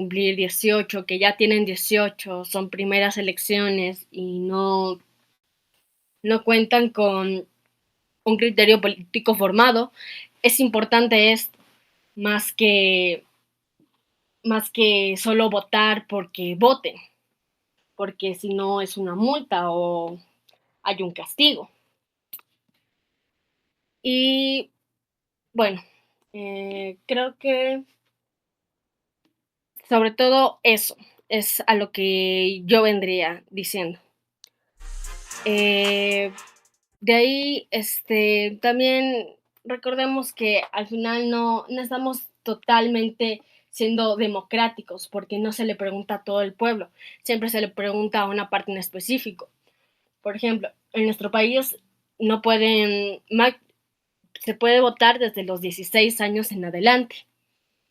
cumplir 18, que ya tienen 18, son primeras elecciones y no cuentan con un criterio político formado, es importante esto, más que, más que solo votar porque voten, porque si no es una multa o hay un castigo. Y bueno, creo que sobre todo eso es a lo que yo vendría diciendo. Eh, de ahí, también recordemos que al final no estamos totalmente siendo democráticos, porque no se le pregunta a todo el pueblo, siempre se le pregunta a una parte en específico. Por ejemplo, en nuestro país no pueden, se puede votar desde los 16 años en adelante,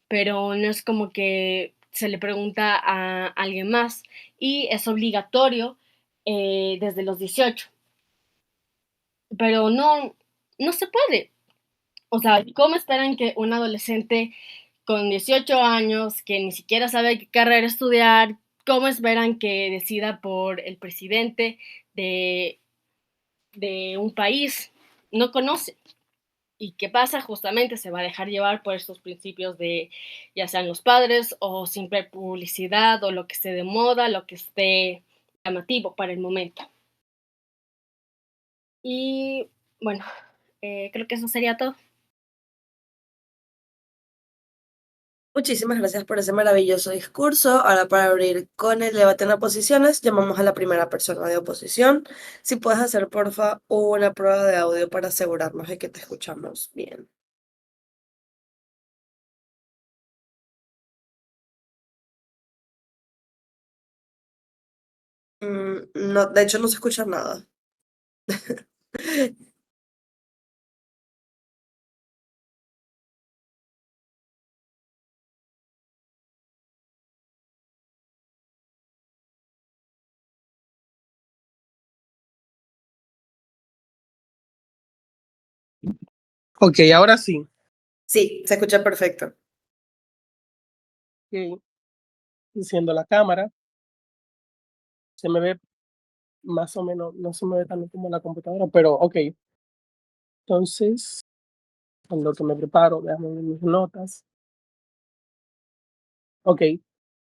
pero no es como que se le pregunta a alguien más y es obligatorio desde los 18, pero no se puede. O sea, ¿cómo esperan que un adolescente con 18 años, que ni siquiera sabe qué carrera estudiar, cómo esperan que decida por el presidente de, de un país? No conoce. ¿Y qué pasa? Justamente se va a dejar llevar por estos principios de ya sean los padres o simple publicidad o lo que esté de moda, lo que esté llamativo para el momento. Y bueno, creo que eso sería todo. Muchísimas gracias por ese maravilloso discurso. Ahora para abrir con el debate en oposiciones, llamamos a la primera persona de oposición. Si puedes hacer, porfa, una prueba de audio para asegurarnos de que te escuchamos bien. No, de hecho no se escucha nada. Ok, ahora sí. Sí, se escucha perfecto. Ok, enciendo la cámara. Se me ve más o menos, no se me ve tanto como la computadora, pero ok. Entonces, en lo que me preparo, déjame ver mis notas. Ok,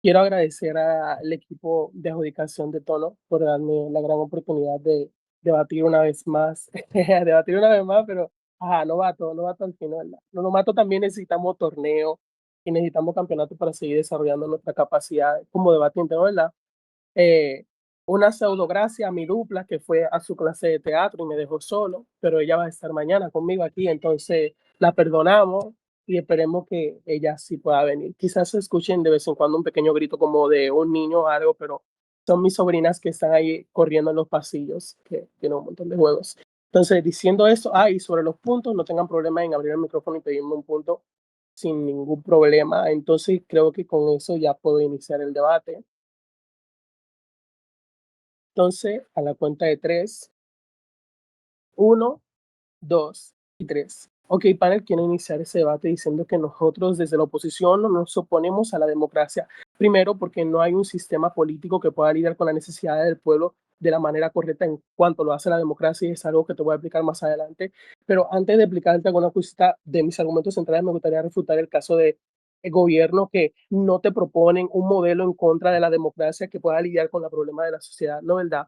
quiero agradecer al equipo de adjudicación de tono por darme la gran oportunidad de debatir una vez más, debatir una vez más, pero ajá, novato al final. Los novatos también necesitamos torneo y necesitamos campeonato para seguir desarrollando nuestra capacidad como debatiente, ¿verdad? Eh, una pseudogracia a mi dupla que fue a su clase de teatro y me dejó solo, pero ella va a estar mañana conmigo aquí, entonces la perdonamos y esperemos que ella sí pueda venir. Quizás se escuchen de vez en cuando un pequeño grito como de un niño o algo, pero son mis sobrinas que están ahí corriendo en los pasillos, que tienen un montón de juegos. Entonces, diciendo eso, y sobre los puntos, no tengan problema en abrir el micrófono y pedirme un punto sin ningún problema. Entonces, creo que con eso ya puedo iniciar el debate. Entonces, a la cuenta de tres, uno, dos y tres. Ok, panel, quiero iniciar ese debate diciendo que nosotros desde la oposición no nos oponemos a la democracia. Primero, porque no hay un sistema político que pueda lidiar con las necesidades del pueblo de la manera correcta en cuanto lo hace la democracia y es algo que te voy a explicar más adelante. Pero antes de explicarte alguna cosita de mis argumentos centrales, me gustaría refutar el caso de el gobierno que no te proponen un modelo en contra de la democracia que pueda lidiar con el problema de la sociedad, ¿no verdad?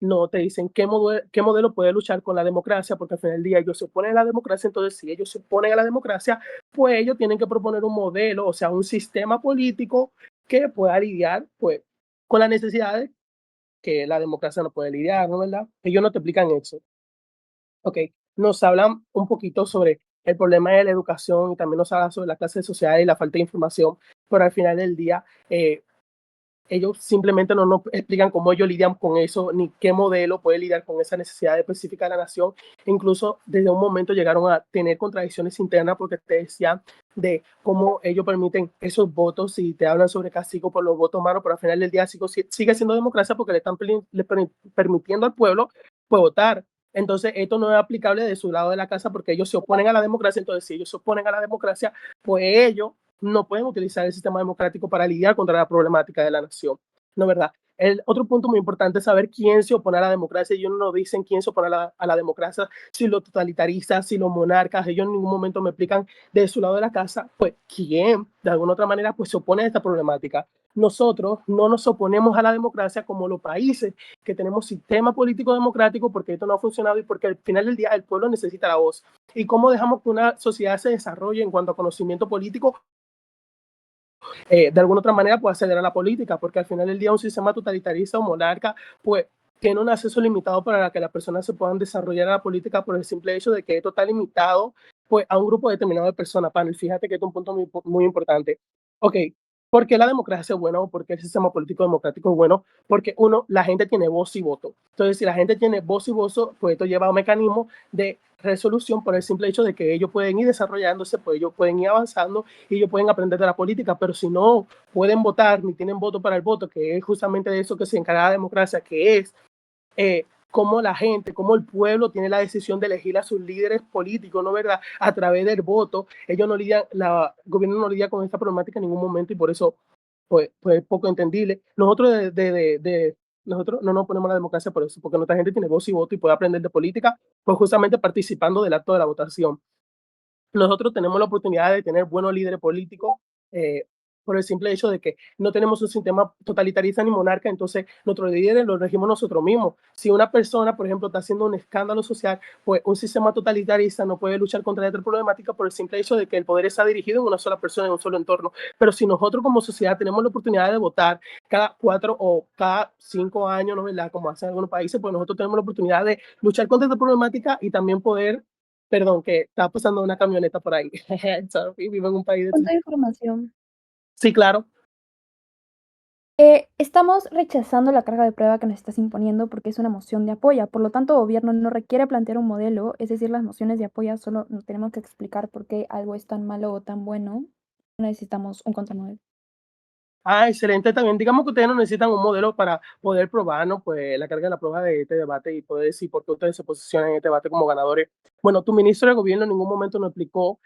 No te dicen qué modelo puede luchar con la democracia, porque al final del día ellos se oponen a la democracia, entonces si ellos se oponen a la democracia, pues ellos tienen que proponer un modelo, o sea, un sistema político que pueda lidiar pues, con las necesidades que la democracia no puede lidiar, ¿no verdad? Ellos no te explican eso. Ok, nos hablan un poquito sobre el problema de la educación y también nos hablan sobre la clase social y la falta de información, pero al final del día ellos simplemente no nos explican cómo ellos lidian con eso, ni qué modelo puede lidiar con esa necesidad específica de la nación. Incluso desde un momento llegaron a tener contradicciones internas porque te decían de cómo ellos permiten esos votos y te hablan sobre castigo por los votos malos, pero al final del día sigue siendo democracia porque le están permitiendo al pueblo pues, votar. Entonces, esto no es aplicable de su lado de la casa porque ellos se oponen a la democracia. Entonces, si ellos se oponen a la democracia, pues ellos no pueden utilizar el sistema democrático para lidiar contra la problemática de la nación, ¿no es verdad? El otro punto muy importante es saber quién se opone a la democracia. Ellos no dicen quién se opone a la democracia, si los totalitaristas, si los monarcas. Ellos en ningún momento me explican de su lado de la casa, pues quién, de alguna otra manera, pues se opone a esta problemática. Nosotros no nos oponemos a la democracia como los países que tenemos sistema político democrático, porque esto no ha funcionado y porque al final del día el pueblo necesita la voz. ¿Y cómo dejamos que una sociedad se desarrolle en cuanto a conocimiento político? De alguna otra manera puede acceder a la política, porque al final del día un sistema totalitarista o monarca, pues tiene un acceso limitado para que las personas se puedan desarrollar en la política por el simple hecho de que esto está limitado pues, a un grupo determinado de personas. Panel, fíjate que esto es un punto muy importante. Ok, ¿por qué la democracia es buena o por qué el sistema político democrático es bueno? Porque uno, la gente tiene voz y voto. Entonces, si la gente tiene voz y voto, pues esto lleva a un mecanismo de resolución por el simple hecho de que ellos pueden ir desarrollándose, pues ellos pueden ir avanzando y ellos pueden aprender de la política, pero si no pueden votar ni tienen voto para el voto, que es justamente de eso que se encarga la democracia, que es cómo la gente, cómo el pueblo tiene la decisión de elegir a sus líderes políticos, ¿no verdad? A través del voto. Ellos no lidian, el gobierno no lidia con esta problemática en ningún momento y por eso pues poco entendible. Nosotros no nos ponemos a la democracia por eso, porque nuestra gente tiene voz y voto y puede aprender de política, pues justamente participando del acto de la votación. Nosotros tenemos la oportunidad de tener buenos líderes políticos eh, por el simple hecho de que no tenemos un sistema totalitarista ni monarca, entonces nuestros líderes los regimos nosotros mismos. Si una persona, por ejemplo, está haciendo un escándalo social, pues un sistema totalitarista no puede luchar contra esta problemática por el simple hecho de que el poder está dirigido en una sola persona, en un solo entorno. Pero si nosotros como sociedad tenemos la oportunidad de votar cada 4 o cada 5 años, ¿no verdad? Como hacen algunos países, pues nosotros tenemos la oportunidad de luchar contra esta problemática y también poder. Perdón, que estaba pasando una camioneta por ahí. Sorry, vivo en un país de. Punto de información. Sí, claro. Estamos rechazando la carga de prueba que nos estás imponiendo porque es una moción de apoyo. Por lo tanto, el gobierno no requiere plantear un modelo, es decir, las mociones de apoyo solo nos tenemos que explicar por qué algo es tan malo o tan bueno. No necesitamos un contramodelo. Ah, excelente también. Digamos que ustedes no necesitan un modelo para poder probar, ¿no? Pues la carga de la prueba de este debate y poder decir por qué ustedes se posicionan en este debate como ganadores. Bueno, tu ministro de gobierno en ningún momento nos explicó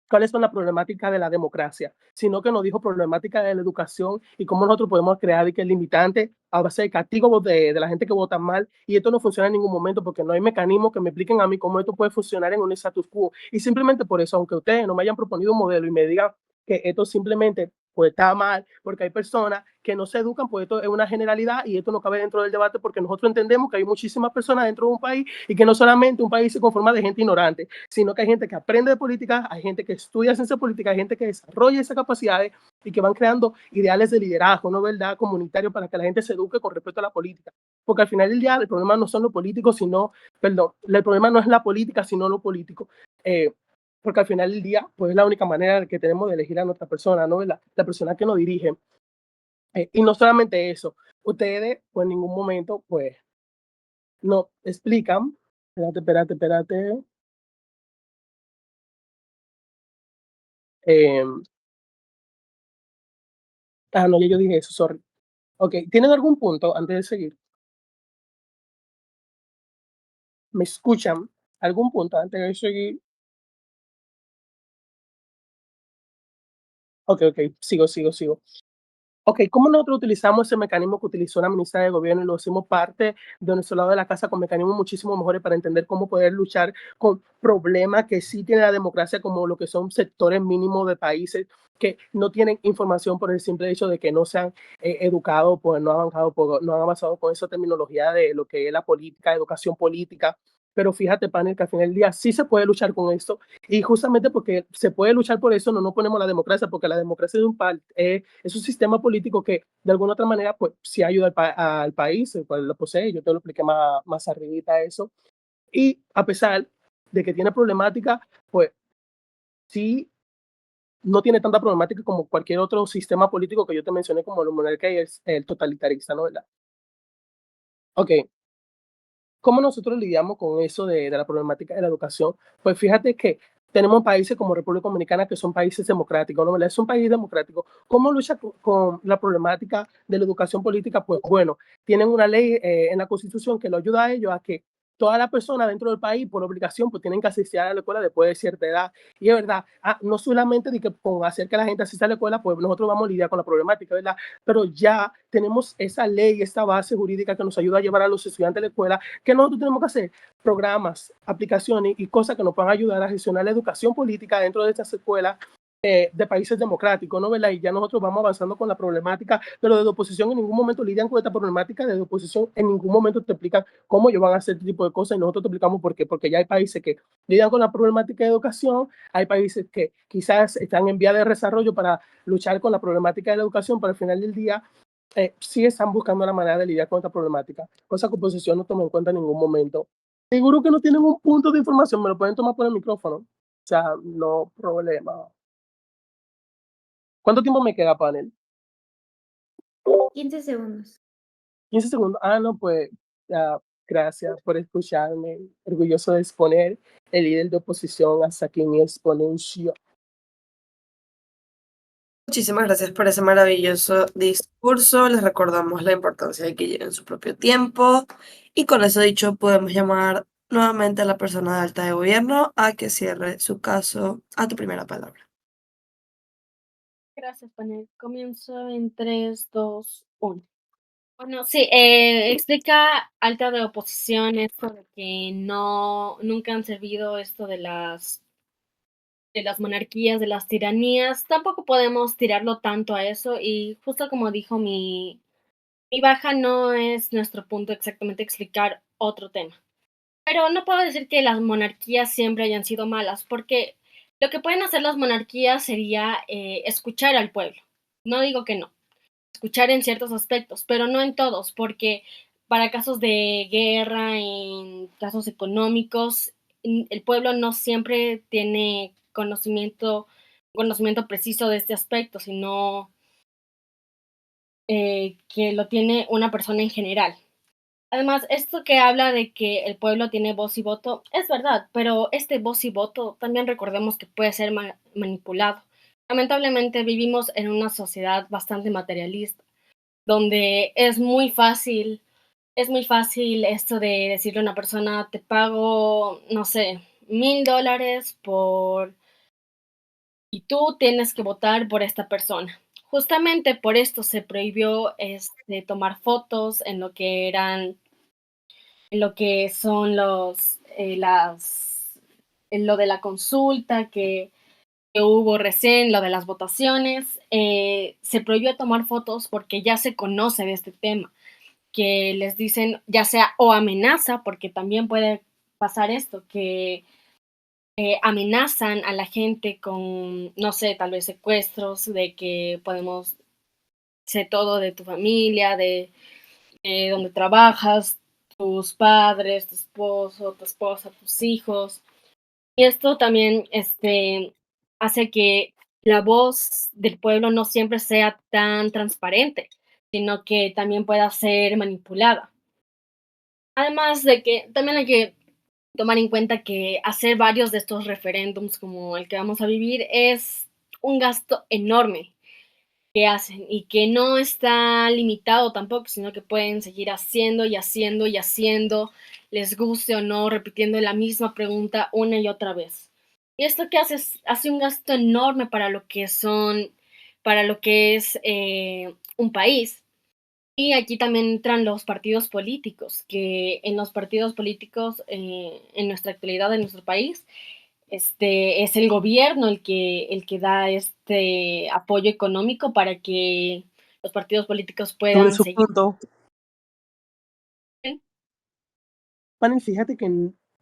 cuáles son las problemáticas de la democracia, sino que nos dijo problemáticas de la educación y cómo nosotros podemos crear y que el limitante a base de castigo de la gente que vota mal. Y esto no funciona en ningún momento porque no hay mecanismos que me expliquen a mí cómo esto puede funcionar en un status quo. Y simplemente por eso, aunque ustedes no me hayan proponido un modelo y me digan que esto simplemente pues está mal, porque hay personas que no se educan, pues esto es una generalidad y esto no cabe dentro del debate porque nosotros entendemos que hay muchísimas personas dentro de un país y que no solamente un país se conforma de gente ignorante, sino que hay gente que aprende de política, hay gente que estudia ciencia política, hay gente que desarrolla esas capacidades y que van creando ideales de liderazgo, ¿no verdad?, comunitario para que la gente se eduque con respecto a la política. Porque al final del día el problema no son los políticos, sino, perdón, el problema no es la política, sino lo político. Porque al final del día, pues es la única manera que tenemos de elegir a nuestra persona, ¿no? La persona que nos dirige. Y no solamente eso, ustedes, pues en ningún momento, pues, no explican, espérate. Eh, no, ya yo dije eso, sorry. Ok, ¿tienen algún punto antes de seguir? ¿Me escuchan? ¿Algún punto antes de seguir? Ok, sigo. Ok, ¿cómo nosotros utilizamos ese mecanismo que utilizó la ministra de Gobierno y lo hicimos parte de nuestro lado de la casa con mecanismos muchísimo mejores para entender cómo poder luchar con problemas que sí tiene la democracia, como lo que son sectores mínimos de países que no tienen información por el simple hecho de que no se han educado, pues no han avanzado con esa terminología de lo que es la política, educación política? Pero fíjate, panel, que al final del día sí se puede luchar con esto y justamente porque se puede luchar por eso no nos ponemos la democracia, porque la democracia es un sistema político que de alguna otra manera pues sí ayuda al país, el cual lo posee, yo te lo expliqué más arribita eso, y a pesar de que tiene problemática, pues sí no tiene tanta problemática como cualquier otro sistema político que yo te mencioné como el monarca y el totalitarista, ¿no? ¿Verdad? Ok, ¿cómo nosotros lidiamos con eso de la problemática de la educación? Pues fíjate que tenemos países como República Dominicana que son países democráticos, ¿no? Es un país democrático. ¿Cómo lucha con la problemática de la educación política? Pues bueno, tienen una ley en la Constitución que lo ayuda a ellos a que todas las personas dentro del país, por obligación, pues tienen que asistir a la escuela después de cierta edad. Y es verdad, no solamente de que con hacer que la gente asista a la escuela, pues nosotros vamos a lidiar con la problemática, ¿verdad? Pero ya tenemos esa ley, esta base jurídica que nos ayuda a llevar a los estudiantes a la escuela. ¿Qué nosotros tenemos que hacer? Programas, aplicaciones y cosas que nos puedan ayudar a gestionar la educación política dentro de estas escuelas de países democráticos, ¿no? ¿Verdad? Y ya nosotros vamos avanzando con la problemática, pero desde oposición en ningún momento lidian con esta problemática, desde oposición en ningún momento te explican cómo ellos van a hacer este tipo de cosas y nosotros te explicamos por qué, porque ya hay países que lidian con la problemática de educación, hay países que quizás están en vía de desarrollo para luchar con la problemática de la educación, pero al final del día sí están buscando la manera de lidiar con esta problemática, cosa que oposición no toma en cuenta en ningún momento. Seguro que no tienen un punto de información, me lo pueden tomar por el micrófono, o sea, no problema. ¿Cuánto tiempo me queda, panel? 15 segundos. 15 segundos. No, pues gracias por escucharme. Orgulloso de exponer el líder de oposición hasta aquí en mi exponencia. Muchísimas gracias por ese maravilloso discurso. Les recordamos la importancia de que lleven su propio tiempo. Y con eso dicho, podemos llamar nuevamente a la persona de alta de gobierno a que cierre su caso. A tu primera palabra. Gracias, panel. Comienzo en 3, 2, 1. Bueno, sí, explica alta de oposición esto de que nunca han servido esto de las monarquías, de las tiranías. Tampoco podemos tirarlo tanto a eso y justo como dijo mi baja, no es nuestro punto exactamente explicar otro tema. Pero no puedo decir que las monarquías siempre hayan sido malas, porque lo que pueden hacer las monarquías sería escuchar al pueblo. No digo que no, escuchar en ciertos aspectos, pero no en todos, porque para casos de guerra, en casos económicos, el pueblo no siempre tiene conocimiento preciso de este aspecto, sino que lo tiene una persona en general. Además, esto que habla de que el pueblo tiene voz y voto es verdad, pero este voz y voto también recordemos que puede ser manipulado. Lamentablemente vivimos en una sociedad bastante materialista, donde es muy fácil esto de decirle a una persona, te pago, no sé, $1,000 y tú tienes que votar por esta persona. Justamente por esto se prohibió tomar fotos en lo que son lo de la consulta que hubo recién, lo de las votaciones, se prohibió tomar fotos porque ya se conoce de este tema, que les dicen ya sea o amenaza, porque también puede pasar esto, que amenazan a la gente con, no sé, tal vez secuestros, de que podemos sé todo de tu familia, de donde trabajas, tus padres, tu esposo, tu esposa, tus hijos. Y esto también hace que la voz del pueblo no siempre sea tan transparente, sino que también pueda ser manipulada. Además de que también hay que tomar en cuenta que hacer varios de estos referéndums como el que vamos a vivir es un gasto enorme que hacen y que no está limitado tampoco, sino que pueden seguir haciendo y haciendo y haciendo, les guste o no, repitiendo la misma pregunta una y otra vez. Y esto que hace un gasto enorme para lo que es un país. Y aquí también entran los partidos políticos, que en los partidos políticos, en nuestra actualidad, en nuestro país, es el gobierno el que da este apoyo económico para que los partidos políticos Sobre puedan su seguir. punto, panel, fíjate que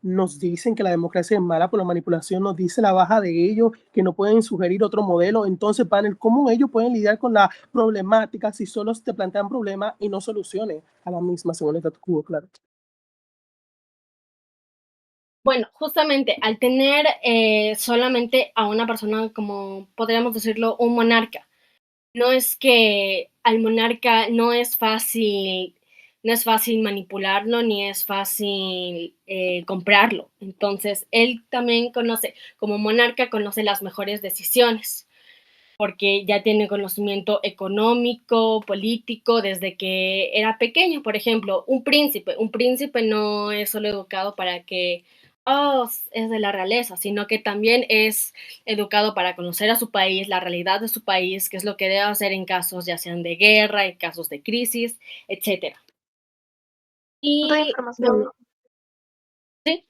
nos dicen que la democracia es mala por la manipulación, nos dice la baja de ellos, que no pueden sugerir otro modelo. Entonces, panel, ¿cómo ellos pueden lidiar con la problemática si solo te plantean problemas y no soluciones a la misma, según el statu quo, claro? Bueno, justamente al tener solamente a una persona, como podríamos decirlo, un monarca, no es que al monarca no es fácil manipularlo ni es fácil comprarlo. Entonces, él también como monarca, conoce las mejores decisiones. porque ya tiene conocimiento económico, político, desde que era pequeño. Por ejemplo, un príncipe no es solo educado para que, oh, es de la realeza, sino que también es educado para conocer a su país, la realidad de su país, qué es lo que debe hacer en casos ya sean de guerra, en casos de crisis, etcétera. Punto de Y información. sí,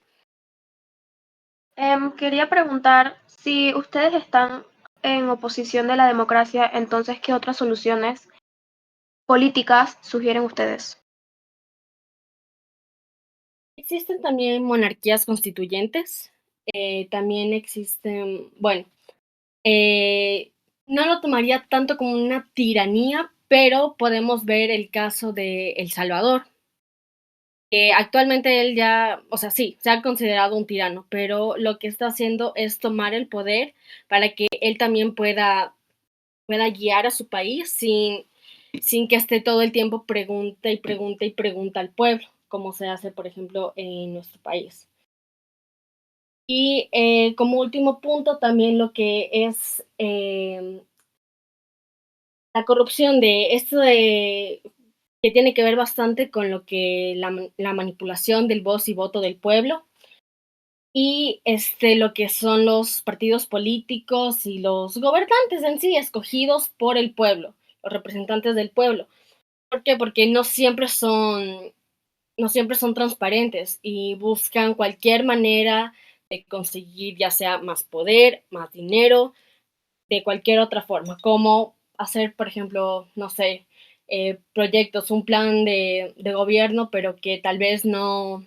Quería preguntar si ustedes están en oposición de la democracia, entonces, ¿qué otras soluciones políticas sugieren ustedes? existen también monarquías constituyentes, también existen, bueno, eh, no lo tomaría tanto como una tiranía, pero podemos ver el caso de El Salvador, que actualmente él ya, o sea, sí, se ha considerado un tirano, pero lo que está haciendo es tomar el poder para que él también pueda guiar a su país sin que esté todo el tiempo pregunta y pregunta y pregunta al pueblo, como se hace, por ejemplo, en nuestro país. Y como último punto, también lo que es la corrupción de esto de que tiene que ver bastante con lo que la manipulación del voz y voto del pueblo y lo que son los partidos políticos y los gobernantes en sí, escogidos por el pueblo, los representantes del pueblo. ¿Por qué? Porque no siempre son transparentes y buscan cualquier manera de conseguir ya sea más poder, más dinero, de cualquier otra forma, como hacer, por ejemplo, no sé, proyectos, un plan de gobierno, pero que tal vez no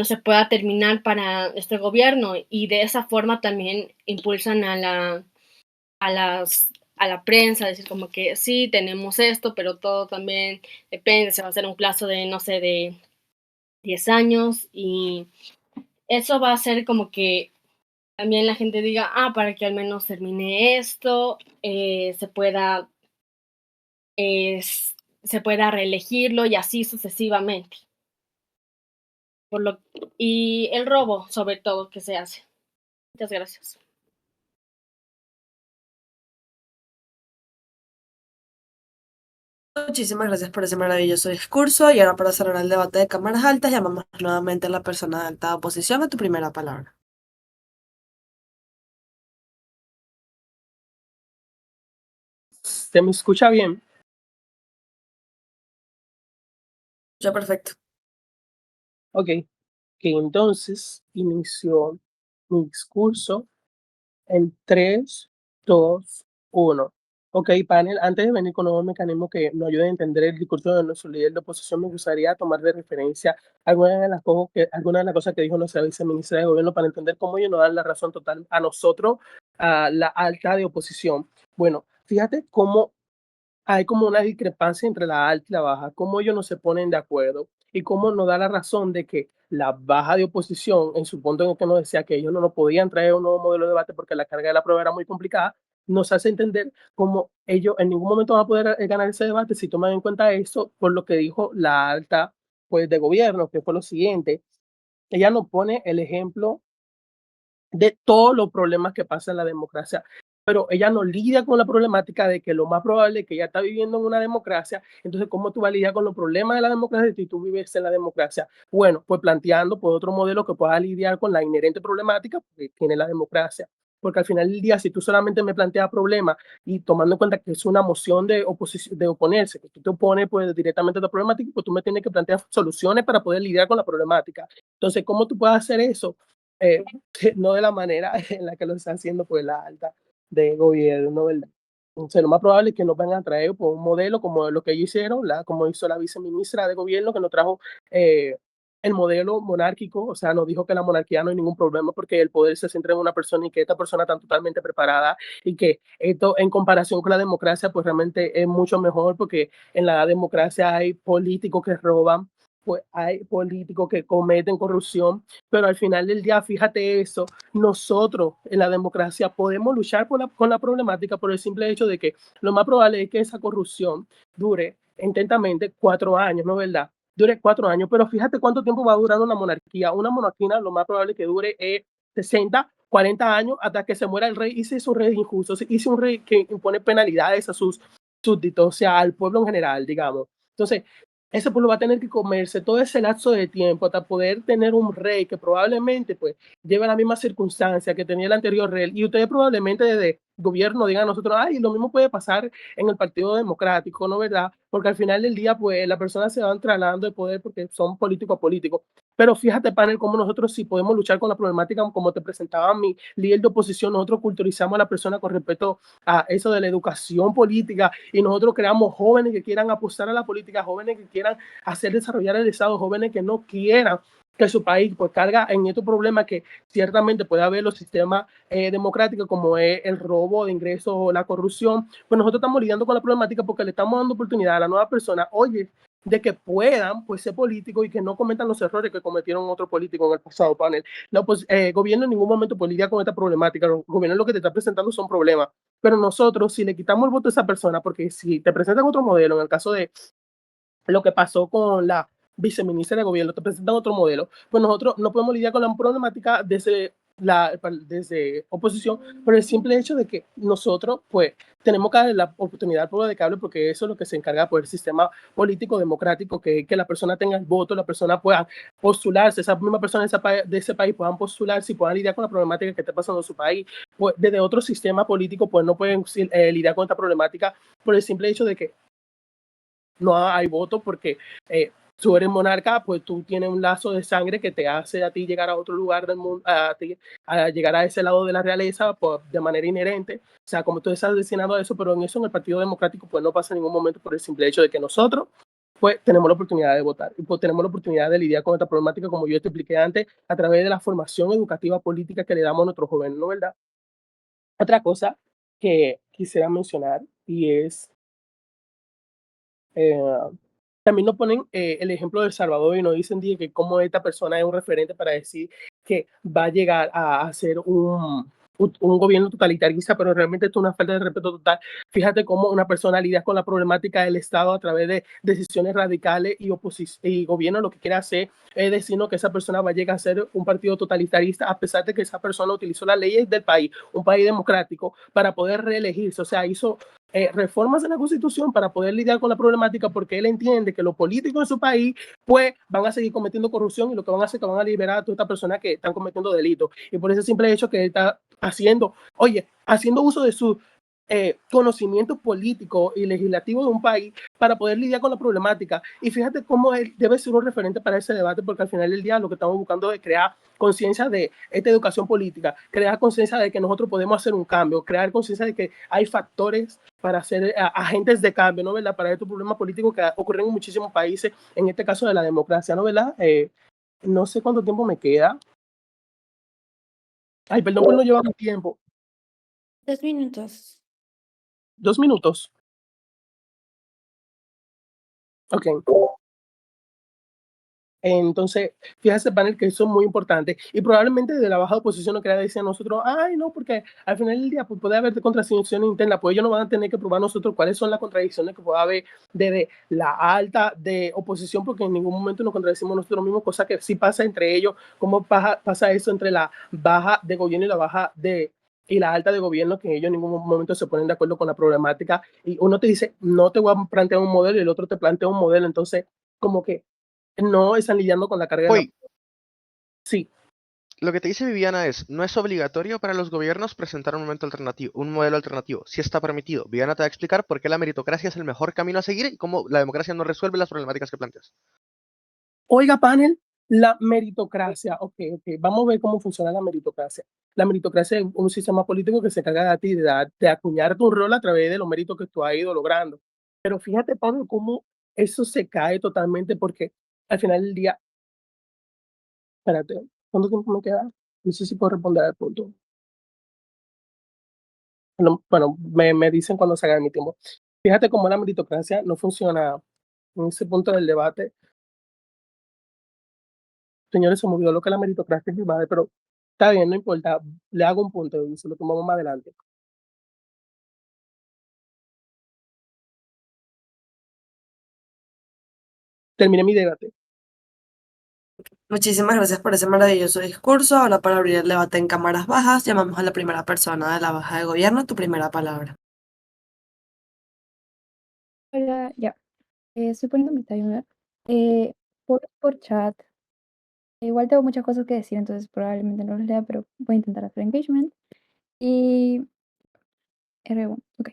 se pueda terminar para este gobierno y de esa forma también impulsan a la prensa, decir como que sí, tenemos esto, pero todo también depende, se va a hacer un plazo de, no sé, de 10 años y eso va a hacer como que también la gente diga, ah, para que al menos termine esto, eh, se pueda reelegirlo y así sucesivamente. Por lo, y el robo, sobre todo, que se hace. Muchas gracias. Muchísimas gracias por ese maravilloso discurso. Y ahora para cerrar el debate de cámaras altas, llamamos nuevamente a la persona de alta oposición a tu primera palabra. ¿Se me escucha bien? Ya, perfecto. Ok, que entonces inició mi discurso en 3, 2, 1. Ok, panel, antes de venir con nuevos mecanismos que nos ayuden a entender el discurso de nuestro líder de oposición, me gustaría tomar de referencia algunas de las cosas que dijo nuestra viceministra de Gobierno para entender cómo ellos nos dan la razón total a nosotros, a la alta de oposición. Bueno, fíjate cómo hay como una discrepancia entre la alta y la baja, cómo ellos no se ponen de acuerdo y cómo nos da la razón de que la baja de oposición, en su punto en el que nos decía que ellos no nos podían traer un nuevo modelo de debate porque la carga de la prueba era muy complicada, nos hace entender cómo ellos en ningún momento van a poder ganar ese debate si toman en cuenta eso por lo que dijo la alta pues, de gobierno, que fue lo siguiente. Ella nos pone el ejemplo de todos los problemas que pasa en la democracia, pero ella no lidia con la problemática de que lo más probable es que ella está viviendo en una democracia. Entonces, ¿cómo tú vas a lidiar con los problemas de la democracia si tú vives en la democracia? Bueno, pues planteando pues, otro modelo que pueda lidiar con la inherente problemática que tiene la democracia. Porque al final del día, si tú solamente me planteas problemas y tomando en cuenta que es una moción de oposición, de oponerse, que tú te opones pues, directamente a la problemática, pues tú me tienes que plantear soluciones para poder lidiar con la problemática. Entonces, ¿cómo tú puedes hacer eso? Eh, no de la manera en la que lo está haciendo pues la alta de gobierno, ¿verdad? Entonces, lo más probable es que nos van a traer por un modelo como lo que ellos hicieron, como hizo la viceministra de gobierno, que nos trajo el modelo monárquico, o sea, nos dijo que la monarquía no hay ningún problema porque el poder se centra en una persona y que esta persona está totalmente preparada y que esto en comparación con la democracia, pues realmente es mucho mejor porque en la democracia hay políticos que roban, pues hay políticos que cometen corrupción, pero al final del día, fíjate eso, nosotros en la democracia podemos luchar con la problemática por el simple hecho de que lo más probable es que esa corrupción dure intensamente 4 años, ¿no es verdad? Dure 4 años, pero fíjate cuánto tiempo va a durar una monarquía. Una monarquía lo más probable que dure es 60 40 años hasta que se muera el rey, y si es un rey injusto, y si un rey que impone penalidades a sus súbditos, o sea, al pueblo en general, digamos. Entonces, ese pueblo va a tener que comerse todo ese lapso de tiempo hasta poder tener un rey que probablemente pues lleve la misma circunstancia que tenía el anterior rey, y ustedes probablemente desde gobierno digan a nosotros, ay, lo mismo puede pasar en el Partido Democrático, ¿no? ¿Verdad? Porque al final del día, pues, las personas se van trasladando de poder porque son políticos a políticos. Pero fíjate, panel, cómo nosotros sí podemos luchar con la problemática, como te presentaba mi líder de oposición, nosotros culturizamos a la persona con respecto a eso de la educación política, y nosotros creamos jóvenes que quieran apostar a la política, jóvenes que quieran hacer desarrollar el Estado, jóvenes que no quieran que su país pues carga en estos problemas que ciertamente puede haber los sistemas democráticos, como es el robo de ingresos o la corrupción. Pues nosotros estamos lidiando con la problemática porque le estamos dando oportunidad a la nueva persona, oye, de que puedan pues ser políticos y que no cometan los errores que cometieron otros políticos en el pasado, panel. El gobierno en ningún momento pues lidia con esta problemática. El gobierno lo que te está presentando son problemas, pero nosotros, si le quitamos el voto a esa persona, porque si te presentan otro modelo, en el caso de lo que pasó con la viceministra de gobierno, te presentan otro modelo, pues nosotros no podemos lidiar con la problemática desde oposición, por el simple hecho de que nosotros pues tenemos que darle la oportunidad al pueblo de que hable, porque eso es lo que se encarga por el sistema político democrático, que la persona tenga el voto, la persona pueda postularse, esa misma persona de ese país puedan postularse y puedan lidiar con la problemática que está pasando en su país. Pues desde otro sistema político pues no pueden lidiar con esta problemática por el simple hecho de que no hay voto, porque tú eres monarca, pues tú tienes un lazo de sangre que te hace a ti llegar a otro lugar del mundo, a llegar a ese lado de la realeza pues, de manera inherente. O sea, como tú estás destinado a eso, pero en eso en el Partido Democrático pues no pasa en ningún momento por el simple hecho de que nosotros pues tenemos la oportunidad de votar y pues tenemos la oportunidad de lidiar con esta problemática, como yo te expliqué antes, a través de la formación educativa política que le damos a nuestros jóvenes, ¿no verdad? Otra cosa que quisiera mencionar y es eh, también nos ponen el ejemplo de El Salvador y nos dicen que cómo esta persona es un referente para decir que va a llegar a ser un gobierno totalitarista, pero realmente esto es una falta de respeto total. Fíjate cómo una persona lidia con la problemática del Estado a través de decisiones radicales y gobierno lo que quiere hacer es decirnos que esa persona va a llegar a ser un partido totalitarista, a pesar de que esa persona utilizó las leyes del país, un país democrático, para poder reelegirse. O sea, hizo reformas en la Constitución para poder lidiar con la problemática, porque él entiende que los políticos en su país pues van a seguir cometiendo corrupción, y lo que van a hacer es que van a liberar a todas estas personas que están cometiendo delitos, y por ese simple hecho que él está haciendo uso de su conocimiento político y legislativo de un país para poder lidiar con la problemática. Y fíjate cómo él debe ser un referente para ese debate, porque al final del día lo que estamos buscando es crear conciencia de esta educación política, crear conciencia de que nosotros podemos hacer un cambio, crear conciencia de que hay factores para ser agentes de cambio, ¿no verdad? Para estos problemas políticos que ocurren en muchísimos países, en este caso de la democracia, ¿no verdad? No sé cuánto tiempo me queda. Ay, perdón por no llevar mi tiempo. 2 minutos. 2 minutos. Ok. Entonces, fíjate, panel, que eso es muy importante, y probablemente de la baja oposición no quiera decir a nosotros, ay, no, porque al final del día pues, puede haber contradicciones internas, pues ellos no van a tener que probar nosotros cuáles son las contradicciones que puede haber desde la alta de oposición, porque en ningún momento nos contradecimos nosotros mismos, cosa que sí pasa entre ellos. Cómo pasa eso entre la baja de gobierno y la alta de gobierno, que ellos en ningún momento se ponen de acuerdo con la problemática, y uno te dice, no te voy a plantear un modelo, y el otro te plantea un modelo. Entonces como que no están lidiando con la carga de la... Hoy, Sí, lo que te dice Viviana es, no es obligatorio para los gobiernos presentar un modelo alternativo. Si está permitido. Viviana te va a explicar por qué la meritocracia es el mejor camino a seguir y cómo la democracia no resuelve las problemáticas que planteas. oiga, panel, la meritocracia. Ok, vamos a ver cómo funciona la meritocracia. La meritocracia es un sistema político que se encarga de ti, de acuñarte un rol a través de los méritos que tú has ido logrando. Pero fíjate, panel, cómo eso se cae totalmente, porque al final del día, espérate, ¿cuánto tiempo me queda? No sé si puedo responder al punto. Bueno, me dicen cuando se haga mi tiempo. Fíjate cómo la meritocracia no funciona en ese punto del debate. Señores, se me olvidó lo que es la meritocracia en mi madre, pero está bien, no importa. Le hago un punto y se lo tomamos más adelante. Terminé mi debate. Muchísimas gracias por ese maravilloso discurso. Ahora para abrir el debate en cámaras bajas, llamamos a la primera persona de la baja de gobierno, tu primera palabra. Hola, ya. Estoy poniendo mi timer. Por chat. Igual tengo muchas cosas que decir, entonces probablemente no los lea, pero voy a intentar hacer engagement. Y R1, ok.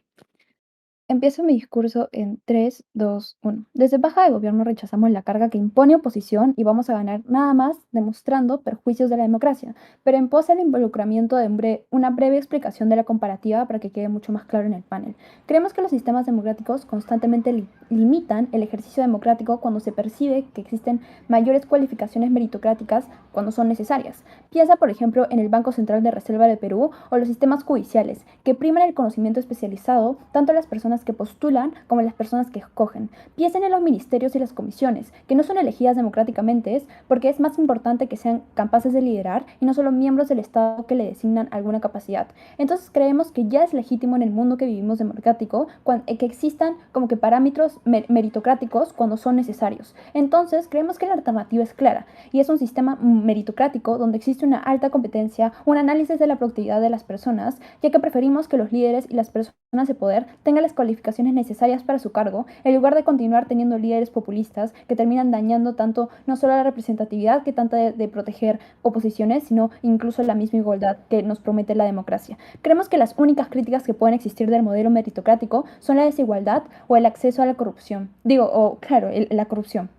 Empiezo mi discurso en 3, 2, 1. Desde Baja de Gobierno rechazamos la carga que impone oposición y vamos a ganar nada más demostrando perjuicios de la democracia, pero en pos del involucramiento de una breve explicación de la comparativa para que quede mucho más claro en el panel. Creemos que los sistemas democráticos constantemente limitan el ejercicio democrático cuando se percibe que existen mayores cualificaciones meritocráticas cuando son necesarias. Piensa, por ejemplo, en el Banco Central de Reserva de Perú o los sistemas judiciales, que priman el conocimiento especializado tanto en las personas que postulan como en las personas que escogen. Piensen en los ministerios y las comisiones, que no son elegidas democráticamente, porque es más importante que sean capaces de liderar y no solo miembros del Estado que le designan alguna capacidad. Entonces creemos que ya es legítimo en el mundo que vivimos democrático que existan como que parámetros meritocráticos cuando son necesarios. Entonces creemos que la alternativa es clara y es un sistema meritocrático donde existe una alta competencia, un análisis de la productividad de las personas, ya que preferimos que los líderes y las personas de poder tengan las cualificaciones necesarias para su cargo, en lugar de continuar teniendo líderes populistas que terminan dañando tanto no solo la representatividad que trata de proteger oposiciones, sino incluso la misma igualdad que nos promete la democracia. Creemos que las únicas críticas que pueden existir del modelo meritocrático son la desigualdad o el acceso a la corrupción. La corrupción.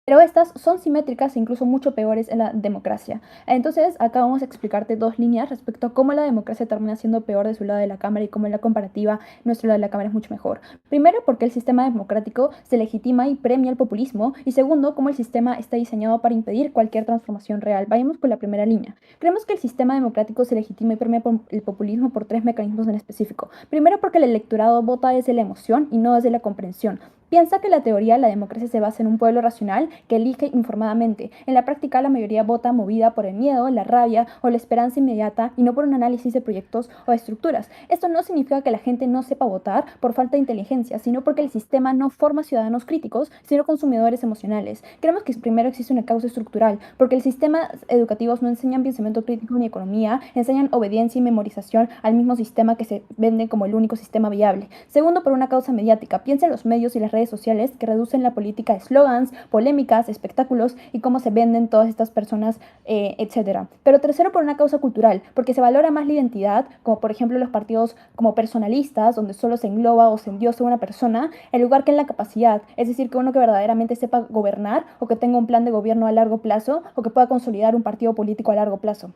Pero estas son simétricas e incluso mucho peores en la democracia. Entonces, acá vamos a explicarte dos líneas respecto a cómo la democracia termina siendo peor de su lado de la Cámara y cómo en la comparativa nuestro lado de la Cámara es mucho mejor. Primero, porque el sistema democrático se legitima y premia el populismo. Y segundo, cómo el sistema está diseñado para impedir cualquier transformación real. Vayamos con la primera línea. Creemos que el sistema democrático se legitima y premia el populismo por tres mecanismos en específico. Primero, porque el electorado vota desde la emoción y no desde la comprensión. Piensa que la teoría de la democracia se basa en un pueblo racional que elige informadamente. En la práctica, la mayoría vota movida por el miedo, la rabia o la esperanza inmediata y no por un análisis de proyectos o estructuras. Esto no significa que la gente no sepa votar por falta de inteligencia, sino porque el sistema no forma ciudadanos críticos, sino consumidores emocionales. Creemos que primero existe una causa estructural, porque el sistema educativos no enseñan pensamiento crítico ni economía, enseñan obediencia y memorización al mismo sistema que se vende como el único sistema viable. Segundo, por una causa mediática. Piensa en los medios y las redes sociales que reducen la política a eslogans, polémicas, espectáculos y cómo se venden todas estas personas, etc. Pero tercero, por una causa cultural, porque se valora más la identidad, como por ejemplo los partidos como personalistas, donde solo se engloba o se endiosa una persona, en lugar que en la capacidad, es decir, que uno que verdaderamente sepa gobernar o que tenga un plan de gobierno a largo plazo o que pueda consolidar un partido político a largo plazo.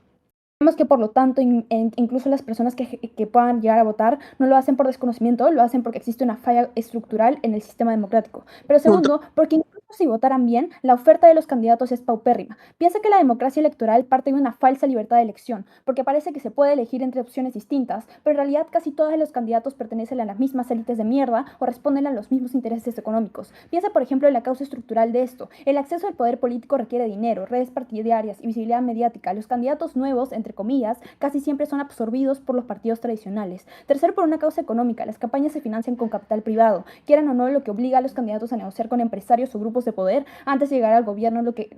Vemos que por lo tanto incluso las personas que puedan llegar a votar no lo hacen por desconocimiento, lo hacen porque existe una falla estructural en el sistema democrático. Pero segundo, porque incluso si votaran bien, la oferta de los candidatos es paupérrima. Piensa que la democracia electoral parte de una falsa libertad de elección, porque parece que se puede elegir entre opciones distintas, pero en realidad casi todos los candidatos pertenecen a las mismas élites de mierda o responden a los mismos intereses económicos. Piensa, por ejemplo, en la causa estructural de esto. El acceso al poder político requiere dinero, redes partidarias y visibilidad mediática. Los candidatos nuevos, entre comillas, casi siempre son absorbidos por los partidos tradicionales. Tercero, por una causa económica. Las campañas se financian con capital privado, quieran o no, lo que obliga a los candidatos a negociar con empresarios o grupos de poder antes de llegar al gobierno, lo que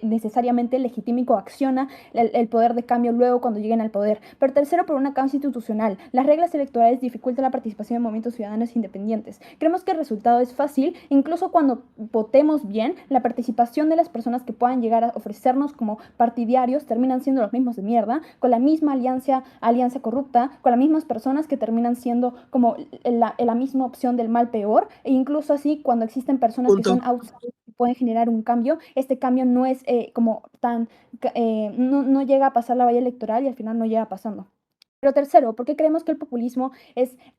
necesariamente legitima y coacciona el poder de cambio luego cuando lleguen al poder. Pero tercero, por una causa institucional. Las reglas electorales dificultan la participación en movimientos ciudadanos independientes. Creemos que el resultado es fácil, incluso cuando votemos bien, la participación de las personas que puedan llegar a ofrecernos como partidarios terminan siendo los mismos de mierda, con la misma alianza corrupta, con las mismas personas que terminan siendo como la misma opción del mal peor, e incluso así cuando existen personas que son outsiders que pueden generar un cambio, este cambio no es no llega a pasar la valla electoral y al final no llega pasando. Pero tercero, ¿por qué creemos que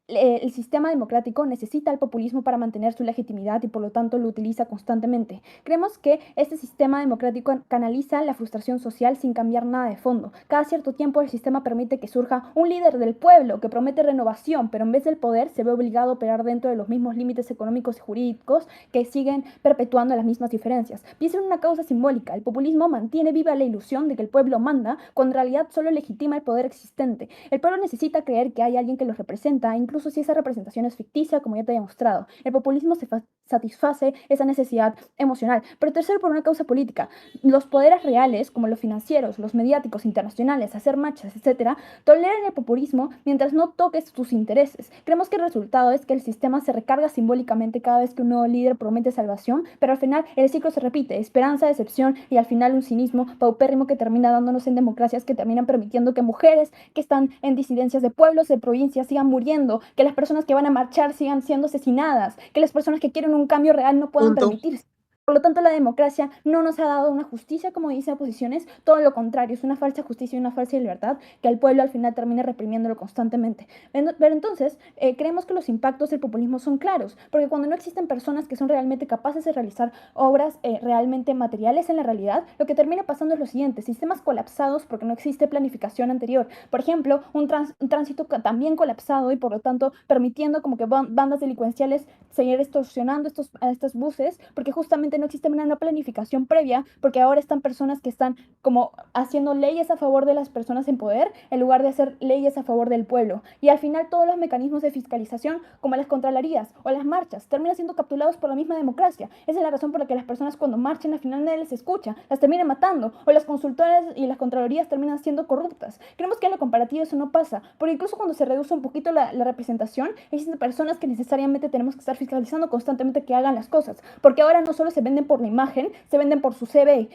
el sistema democrático necesita el populismo para mantener su legitimidad y por lo tanto lo utiliza constantemente? Creemos que este sistema democrático canaliza la frustración social sin cambiar nada de fondo. Cada cierto tiempo el sistema permite que surja un líder del pueblo que promete renovación, pero en vez del poder se ve obligado a operar dentro de los mismos límites económicos y jurídicos que siguen perpetuando las mismas diferencias. Piensa en una causa simbólica. El populismo mantiene viva la ilusión de que el pueblo manda, cuando en realidad solo legitima el poder existente. El pueblo necesita creer que hay alguien que los representa, incluso si esa representación es ficticia, como ya te he mostrado. El populismo se satisface esa necesidad emocional. Pero tercero, por una causa política. Los poderes reales, como los financieros, los mediáticos, internacionales, hacer marchas, etcétera, toleran el populismo mientras no toques sus intereses. Creemos que el resultado es que el sistema se recarga simbólicamente cada vez que un nuevo líder promete salvación, pero al final el ciclo se repite, esperanza, decepción y al final un cinismo paupérrimo que termina dándonos en democracias que terminan permitiendo que mujeres que están en disidencias de pueblos, de provincias, sigan muriendo, que las personas que van a marchar sigan siendo asesinadas, que las personas que quieren un cambio real no puedan Punto. permitirse. Por lo tanto, la democracia no nos ha dado una justicia, como dicen oposiciones, todo lo contrario, es una falsa justicia y una falsa libertad que al pueblo al final termina reprimiéndolo constantemente. Pero entonces, creemos que los impactos del populismo son claros, porque cuando no existen personas que son realmente capaces de realizar obras realmente materiales en la realidad, lo que termina pasando es lo siguiente: sistemas colapsados porque no existe planificación anterior. Por ejemplo, un tránsito también colapsado y por lo tanto permitiendo como que bandas delincuenciales seguir extorsionando estos buses, porque justamente no existe una planificación previa, porque ahora están personas que están como haciendo leyes a favor de las personas en poder en lugar de hacer leyes a favor del pueblo. Y al final todos los mecanismos de fiscalización, como las contralorías o las marchas, terminan siendo capturados por la misma democracia. Esa es la razón por la que las personas cuando marchan al final nadie les escucha, las terminan matando, o las consultoras y las contralorías terminan siendo corruptas. Creemos que en lo comparativo eso no pasa, porque incluso cuando se reduce un poquito la representación, existen personas que necesariamente tenemos que estar fiscalizando constantemente que hagan las cosas, porque ahora no solo se venden por la imagen, se venden por su CV.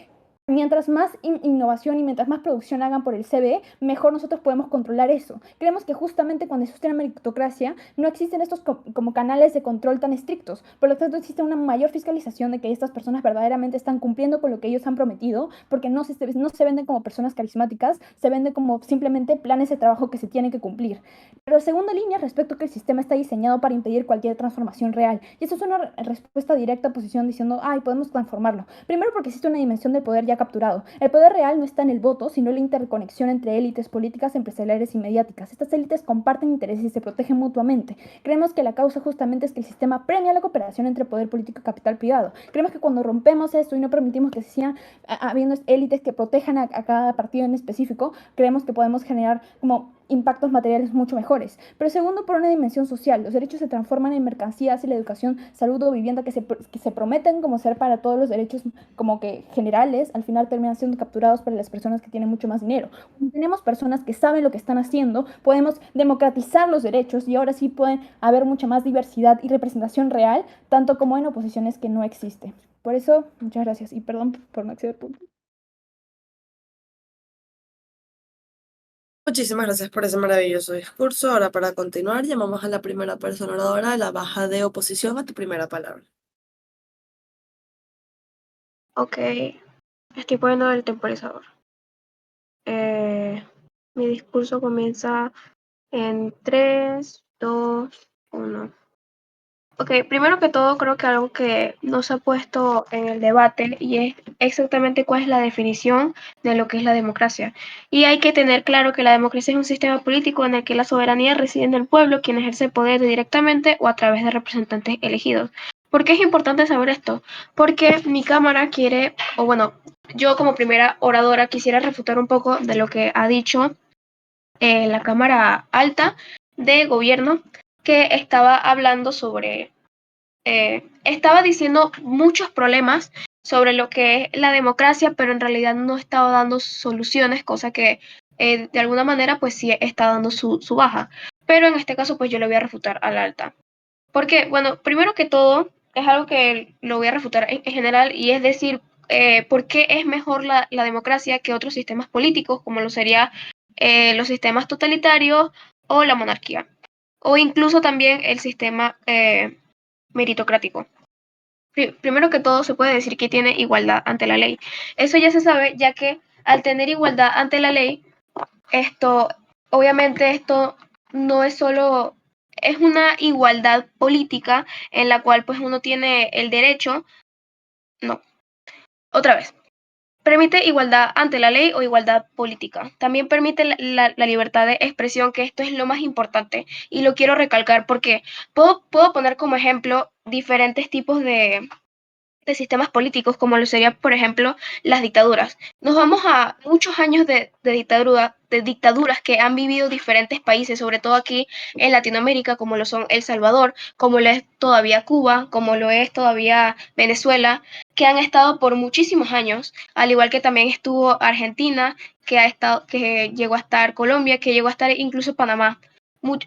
Mientras más innovación y mientras más producción hagan por el CBE, mejor nosotros podemos controlar eso. Creemos que justamente cuando existe una meritocracia, no existen estos como canales de control tan estrictos. Por lo tanto, existe una mayor fiscalización de que estas personas verdaderamente están cumpliendo con lo que ellos han prometido, porque no se venden como personas carismáticas, se venden como simplemente planes de trabajo que se tienen que cumplir. Pero la segunda línea respecto a que el sistema está diseñado para impedir cualquier transformación real. Y eso es una respuesta directa a oposición diciendo, ay, podemos transformarlo. Primero porque existe una dimensión del poder ya capturado. El poder real no está en el voto, sino en la interconexión entre élites políticas, empresariales y mediáticas. Estas élites comparten intereses y se protegen mutuamente. Creemos que la causa justamente es que el sistema premia la cooperación entre poder político y capital privado. Creemos que cuando rompemos esto y no permitimos que sigan habiendo élites que protejan a cada partido en específico, creemos que podemos generar como impactos materiales mucho mejores. Pero segundo, por una dimensión social. Los derechos se transforman en mercancías y la educación, salud o vivienda que se prometen como ser para todos los derechos como que generales, al final terminan siendo capturados por las personas que tienen mucho más dinero. Cuando tenemos personas que saben lo que están haciendo, podemos democratizar los derechos y ahora sí pueden haber mucha más diversidad y representación real, tanto como en oposiciones que no existe. Por eso, muchas gracias y perdón por no acceder punto. Muchísimas gracias por ese maravilloso discurso. Ahora, para continuar, llamamos a la primera persona oradora de la baja de oposición a tu primera palabra. Ok, estoy poniendo el temporizador. Mi discurso comienza en 3, 2, 1. Ok, primero que todo creo que algo que no se ha puesto en el debate y es exactamente cuál es la definición de lo que es la democracia. Y hay que tener claro que la democracia es un sistema político en el que la soberanía reside en el pueblo, quien ejerce el poder directamente o a través de representantes elegidos. ¿Por qué es importante saber esto? Porque mi cámara quiere, o bueno, yo como primera oradora quisiera refutar un poco de lo que ha dicho la Cámara Alta de Gobierno, que estaba hablando sobre, estaba diciendo muchos problemas sobre lo que es la democracia, pero en realidad no estaba dando soluciones, cosa que de alguna manera pues sí está dando su baja. Pero en este caso pues yo le voy a refutar a la Alta. Porque, bueno, primero que todo, es algo que lo voy a refutar en general y es decir, ¿por qué es mejor la democracia que otros sistemas políticos, como lo sería los sistemas totalitarios o la monarquía? O incluso también el sistema meritocrático. Primero que todo, se puede decir que tiene igualdad ante la ley. Eso ya se sabe, ya que al tener igualdad ante la ley, obviamente esto no es solo, es una igualdad política en la cual pues uno tiene el derecho, no, otra vez, permite igualdad ante la ley o igualdad política. También permite la libertad de expresión, que esto es lo más importante y lo quiero recalcar porque puedo poner como ejemplo diferentes tipos de de sistemas políticos como lo sería, por ejemplo, las dictaduras. Nos vamos a muchos años de dictaduras que han vivido diferentes países, sobre todo aquí en Latinoamérica, como lo son El Salvador, como lo es todavía Cuba, como lo es todavía Venezuela, que han estado por muchísimos años, al igual que también estuvo Argentina, que llegó a estar Colombia, que llegó a estar incluso Panamá.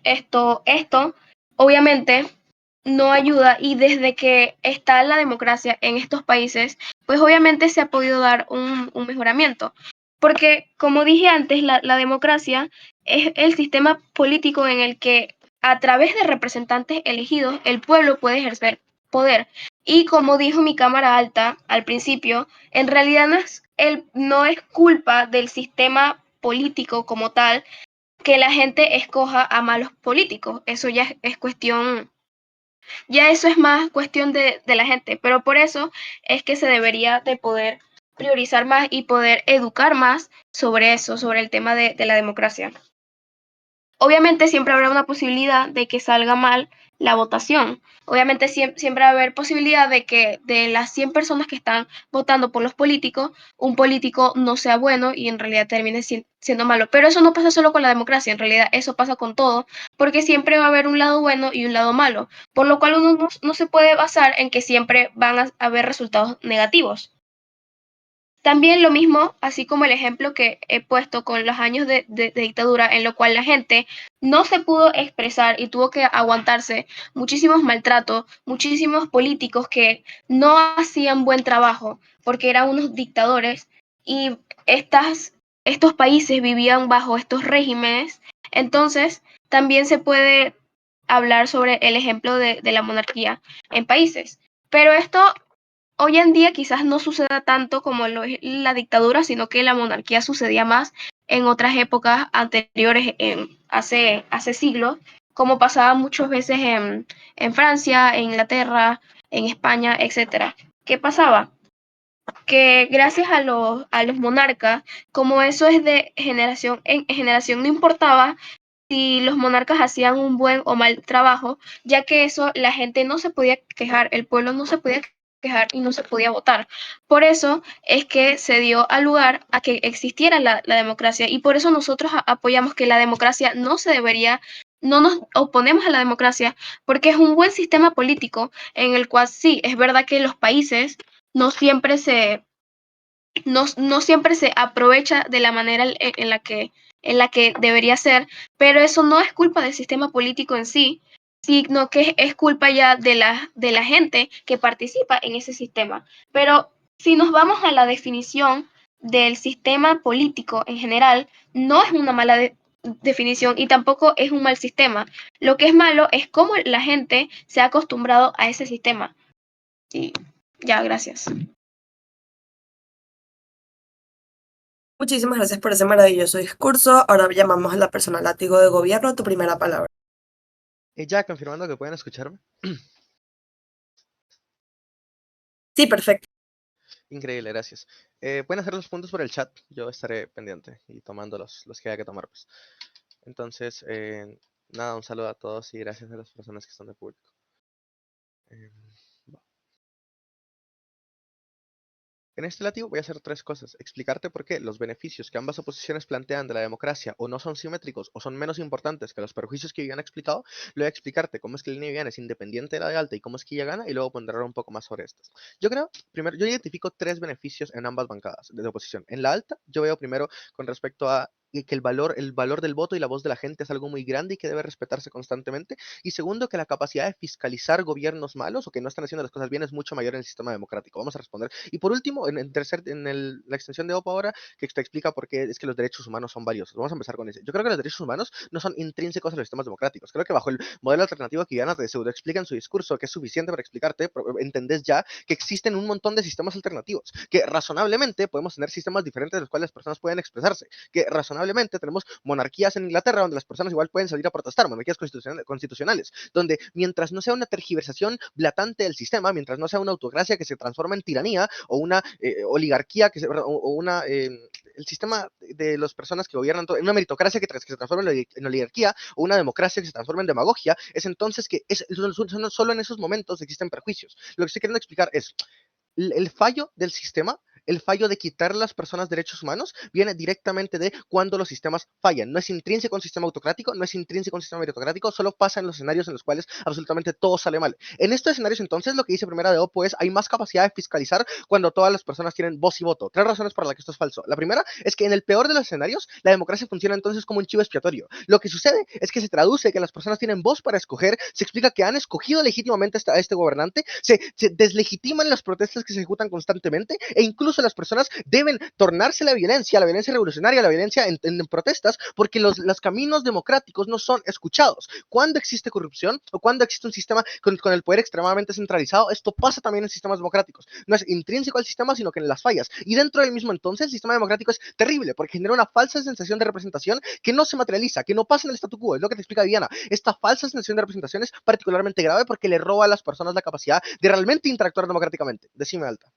Esto, obviamente, no ayuda, y desde que está la democracia en estos países, pues obviamente se ha podido dar un mejoramiento. Porque, como dije antes, la democracia es el sistema político en el que a través de representantes elegidos el pueblo puede ejercer poder. Y como dijo mi cámara alta al principio, en realidad no es culpa del sistema político como tal que la gente escoja a malos políticos. Eso ya es cuestión, ya eso es más cuestión de la gente, pero por eso es que se debería de poder priorizar más y poder educar más sobre eso, sobre el tema de la democracia. Obviamente siempre habrá una posibilidad de que salga mal la votación. Obviamente siempre va a haber posibilidad de que de las 100 personas que están votando por los políticos, un político no sea bueno y en realidad termine siendo malo. Pero eso no pasa solo con la democracia, en realidad eso pasa con todo, porque siempre va a haber un lado bueno y un lado malo, por lo cual uno no se puede basar en que siempre van a haber resultados negativos. También lo mismo, así como el ejemplo que he puesto con los años de dictadura, en lo cual la gente no se pudo expresar y tuvo que aguantarse muchísimos maltratos, muchísimos políticos que no hacían buen trabajo porque eran unos dictadores, y estos países vivían bajo estos regímenes. Entonces, también se puede hablar sobre el ejemplo de la monarquía en países. Pero esto hoy en día quizás no suceda tanto como lo es la dictadura, sino que la monarquía sucedía más en otras épocas anteriores, hace siglos, como pasaba muchas veces en Francia, en Inglaterra, en España, etc. ¿Qué pasaba? Que gracias a los monarcas, como eso es de generación en generación, no importaba si los monarcas hacían un buen o mal trabajo, ya que eso la gente no se podía quejar, el pueblo no se podía quejar y no se podía votar. Por eso es que se dio al lugar a que existiera la democracia, y por eso nosotros apoyamos que la democracia no se debería, no nos oponemos a la democracia, porque es un buen sistema político en el cual sí, es verdad que los países no siempre no siempre se aprovecha de la manera en la que debería ser, pero eso no es culpa del sistema político en sí, sino que es culpa ya de la gente que participa en ese sistema. Pero si nos vamos a la definición del sistema político en general, no es una mala definición y tampoco es un mal sistema. Lo que es malo es cómo la gente se ha acostumbrado a ese sistema. Y ya, gracias. Muchísimas gracias por ese maravilloso discurso. Ahora llamamos a la persona látigo de gobierno, tu primera palabra. Ya confirmando que pueden escucharme. Sí, perfecto. Increíble, gracias. Pueden hacer los puntos por el chat, yo estaré pendiente y tomando los que haya que tomar, pues. Entonces, nada, un saludo a todos y gracias a las personas que están de público. Va. En este lativo voy a hacer tres cosas. Explicarte por qué los beneficios que ambas oposiciones plantean de la democracia o no son simétricos o son menos importantes que los perjuicios que ya han explicado. Luego explicarte cómo es que la línea Viviana es independiente de la de Alta y cómo es que ella gana, y luego ponderar un poco más sobre estas. Yo creo, primero, yo identifico tres beneficios en ambas bancadas de oposición. En la Alta, yo veo primero con respecto a que el valor del voto y la voz de la gente es algo muy grande y que debe respetarse constantemente. Y segundo, que la capacidad de fiscalizar gobiernos malos o que no están haciendo las cosas bien es mucho mayor en el sistema democrático. Vamos a responder. Y por último, la extensión de OPA ahora, que te explica por qué es que los derechos humanos son valiosos. Vamos a empezar con ese. Yo creo que los derechos humanos no son intrínsecos a los sistemas democráticos. Creo que bajo el modelo alternativo que Diana te pseudo explica en su discurso, que es suficiente para explicarte, entendés ya que existen un montón de sistemas alternativos, que razonablemente podemos tener sistemas diferentes de los cuales las personas pueden expresarse, que razonablemente tenemos monarquías en Inglaterra donde las personas igual pueden salir a protestar, monarquías constitucionales, donde mientras no sea una tergiversación blatante del sistema, mientras no sea una autocracia que se transforma en tiranía o una oligarquía el sistema de las personas que gobiernan todo, una meritocracia que se transforma en oligarquía o una democracia que se transforma en demagogia, es entonces que solo en esos momentos existen perjuicios. Lo que estoy queriendo explicar es, el fallo del sistema, el fallo de quitar a las personas derechos humanos, viene directamente de cuando los sistemas fallan. No es intrínseco a un sistema autocrático, no es intrínseco a un sistema meritocrático, solo pasa en los escenarios en los cuales absolutamente todo sale mal. En estos escenarios, entonces, lo que dice Primera de Opo es, hay más capacidad de fiscalizar cuando todas las personas tienen voz y voto. 3 razones para las que esto es falso. La primera es que en el peor de los escenarios, la democracia funciona entonces como un chivo expiatorio. Lo que sucede es que se traduce que las personas tienen voz para escoger, se explica que han escogido legítimamente a este gobernante, se deslegitiman las protestas que se ejecutan constantemente, e incluso las personas deben tornarse la violencia revolucionaria, la violencia en protestas, porque los caminos democráticos no son escuchados. Cuando existe corrupción o cuando existe un sistema con el poder extremadamente centralizado, esto pasa también en sistemas democráticos. No es intrínseco al sistema, sino que en las fallas. Y dentro del mismo entonces, el sistema democrático es terrible, porque genera una falsa sensación de representación que no se materializa, que no pasa en el statu quo. Es lo que te explica Diana. Esta falsa sensación de representación es particularmente grave porque le roba a las personas la capacidad de realmente interactuar democráticamente. Decime, Alta.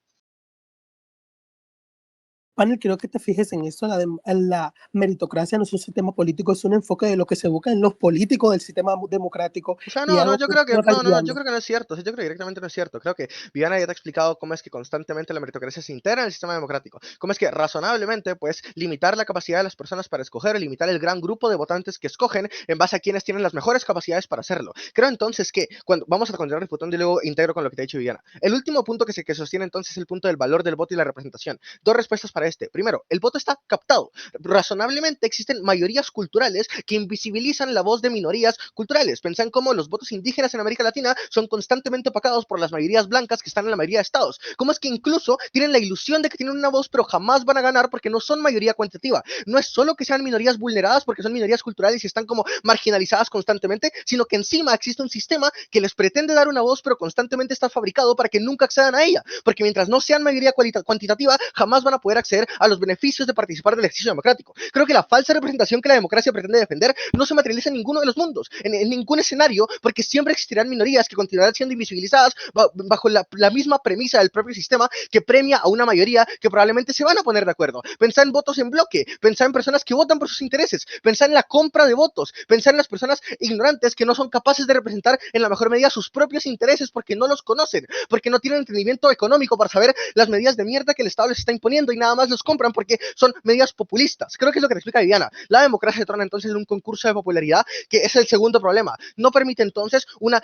Panel, quiero que te fijes en esto, la meritocracia no es un sistema político, es un enfoque de lo que se busca en los políticos del sistema democrático O sea, y no, algo yo que creo que no está yo guiando. creo que no es cierto. O sea, yo creo que directamente no es cierto. Creo que Viviana ya te ha explicado cómo es que constantemente la meritocracia se integra en el sistema democrático. Cómo es que razonablemente puedes limitar la capacidad de las personas para escoger, limitar el gran grupo de votantes que escogen en base a quienes tienen las mejores capacidades para hacerlo. Creo entonces que cuando vamos a continuar refutando y luego integro con lo que te ha dicho Viviana. El último punto que sostiene entonces es el punto del valor del voto y la representación. 2 respuestas para este. Primero, el voto está captado. Razonablemente existen mayorías culturales que invisibilizan la voz de minorías culturales. Pensan cómo los votos indígenas en América Latina son constantemente opacados por las mayorías blancas que están en la mayoría de estados. Cómo es que incluso tienen la ilusión de que tienen una voz, pero jamás van a ganar porque no son mayoría cuantitativa. No es solo que sean minorías vulneradas porque son minorías culturales y están como marginalizadas constantemente, sino que encima existe un sistema que les pretende dar una voz, pero constantemente está fabricado para que nunca accedan a ella, porque mientras no sean mayoría cuantitativa, jamás van a poder acceder a los beneficios de participar del ejercicio democrático. Creo que la falsa representación que la democracia pretende defender no se materializa en ninguno de los mundos, en ningún escenario, porque siempre existirán minorías que continuarán siendo invisibilizadas bajo la misma premisa del propio sistema que premia a una mayoría que probablemente se van a poner de acuerdo. Pensar en votos en bloque, pensar en personas que votan por sus intereses, pensar en la compra de votos, pensar en las personas ignorantes que no son capaces de representar en la mejor medida sus propios intereses porque no los conocen, porque no tienen entendimiento económico para saber las medidas de mierda que el Estado les está imponiendo y nada más los compran porque son medidas populistas. Creo que es lo que te explica Viviana. La democracia se torna entonces en un concurso de popularidad, que es el segundo problema. No permite entonces un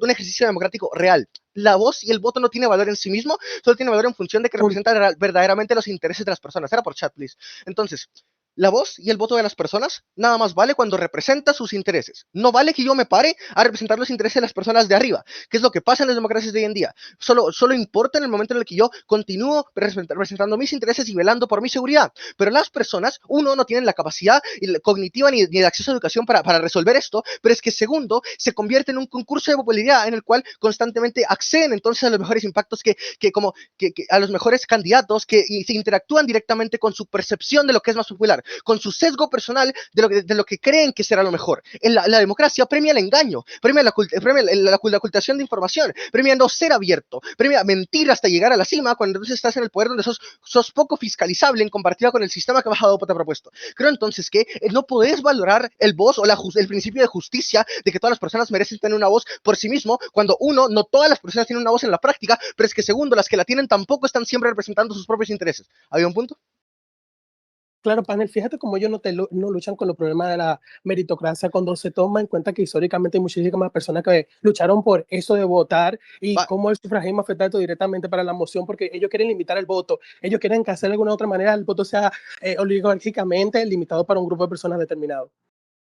ejercicio democrático real. La voz y el voto no tiene valor en sí mismo, solo tiene valor en función de que representa verdaderamente los intereses de las personas. Era por chat, please. Entonces, la voz y el voto de las personas nada más vale cuando representa sus intereses. No vale que yo me pare a representar los intereses de las personas de arriba, que es lo que pasa en las democracias de hoy en día. Solo importa en el momento en el que yo continúo representando mis intereses y velando por mi seguridad. Pero las personas, uno, no tienen la capacidad cognitiva ni de acceso a educación para resolver esto, pero es que segundo, se convierte en un concurso de popularidad en el cual constantemente acceden entonces a los mejores impactos que a los mejores candidatos que se interactúan directamente con su percepción de lo que es más popular, con su sesgo personal de lo que creen que será lo mejor. La democracia premia el engaño, premia la ocultación de información, premia no ser abierto, premia mentir hasta llegar a la cima cuando entonces estás en el poder donde sos poco fiscalizable en comparativa con el sistema que Bajado te ha propuesto. Creo entonces que no podés valorar el voz o el principio de justicia de que todas las personas merecen tener una voz por sí mismo, cuando uno, no todas las personas tienen una voz en la práctica, pero es que segundo, las que la tienen tampoco están siempre representando sus propios intereses. ¿Había un punto? Claro, panel, fíjate cómo ellos no luchan con los problemas de la meritocracia cuando se toma en cuenta que históricamente hay muchísimas personas que lucharon por eso de votar y cómo el sufragismo afecta esto directamente para la moción, porque ellos quieren limitar el voto, ellos quieren que hacer de alguna otra manera el voto sea oligárquicamente limitado para un grupo de personas determinado.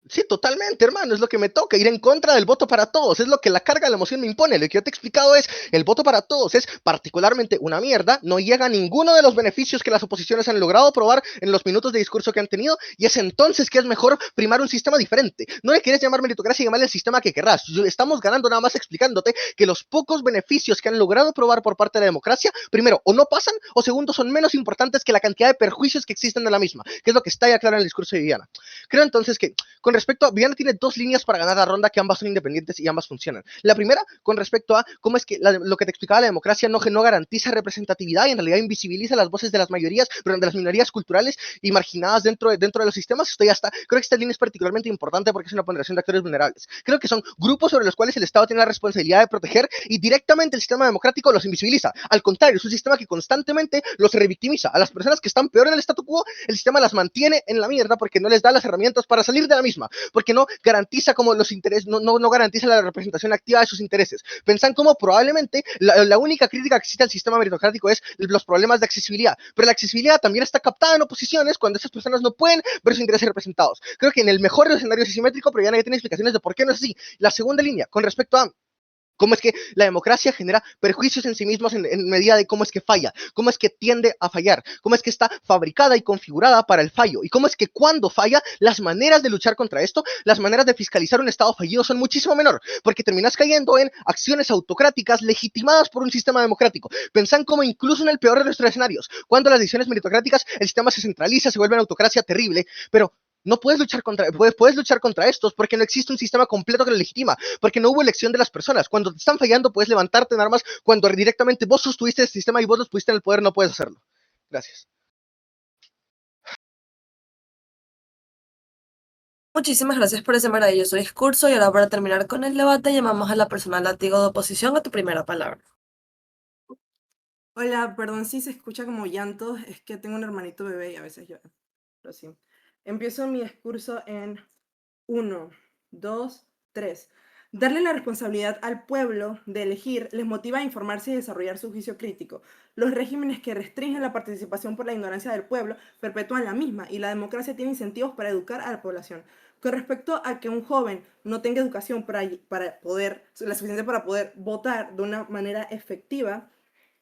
Sí, totalmente, hermano, es lo que me toca, ir en contra del voto para todos, es lo que la carga de la emoción me impone. Lo que yo te he explicado es, el voto para todos es particularmente una mierda, no llega a ninguno de los beneficios que las oposiciones han logrado probar en los minutos de discurso que han tenido, y es entonces que es mejor primar un sistema diferente. No le quieres llamar meritocracia y llamarle el sistema que querrás. Estamos ganando nada más explicándote que los pocos beneficios que han logrado probar por parte de la democracia, primero, o no pasan, o segundo, son menos importantes que la cantidad de perjuicios que existen de la misma, que es lo que está ya claro en el discurso de Viviana. Creo entonces que, con con respecto a, Viviana tiene 2 líneas para ganar la ronda que ambas son independientes y ambas funcionan. La primera, con respecto a cómo es que lo que te explicaba la democracia no garantiza representatividad y en realidad invisibiliza las voces de las mayorías, perdón, de las minorías culturales y marginadas dentro de los sistemas. Esto ya está, creo que esta línea es particularmente importante porque es una ponderación de actores vulnerables. Creo que son grupos sobre los cuales el Estado tiene la responsabilidad de proteger y directamente el sistema democrático los invisibiliza. Al contrario, es un sistema que constantemente los revictimiza. A las personas que están peor en el statu quo, el sistema las mantiene en la mierda porque no les da las herramientas para salir de la misma, porque no garantiza como los intereses, no garantiza la representación activa de sus intereses. Pensan como probablemente la única crítica que existe al sistema meritocrático es los problemas de accesibilidad, pero la accesibilidad también está captada en oposiciones cuando esas personas no pueden ver sus intereses representados. Creo que en el mejor de los escenarios es simétrico, pero ya nadie tiene explicaciones de por qué no es así. La segunda línea, con respecto a cómo es que la democracia genera perjuicios en sí mismos en medida de cómo es que falla, cómo es que tiende a fallar, cómo es que está fabricada y configurada para el fallo, y cómo es que cuando falla, las maneras de luchar contra esto, las maneras de fiscalizar un Estado fallido son muchísimo menor, porque terminas cayendo en acciones autocráticas legitimadas por un sistema democrático. Pensan como incluso en el peor de nuestros escenarios, cuando las decisiones meritocráticas, el sistema se centraliza, se vuelve una autocracia terrible, pero no puedes luchar contra estos porque no existe un sistema completo que lo legitima, porque no hubo elección de las personas. Cuando te están fallando puedes levantarte en armas, cuando directamente vos sostuviste el sistema y vos los pusiste en el poder no puedes hacerlo. Gracias. Muchísimas gracias por ese maravilloso discurso y ahora para terminar con el debate llamamos a la persona látigo de oposición a tu primera palabra. Hola, perdón si se escucha como llanto, es que tengo un hermanito bebé y a veces llora. Pero sí. Empiezo mi discurso en 1, 2, 3. Darle la responsabilidad al pueblo de elegir les motiva a informarse y desarrollar su juicio crítico. Los regímenes que restringen la participación por la ignorancia del pueblo perpetúan la misma y la democracia tiene incentivos para educar a la población. Con respecto a que un joven no tenga educación para poder, la suficiente para poder votar de una manera efectiva,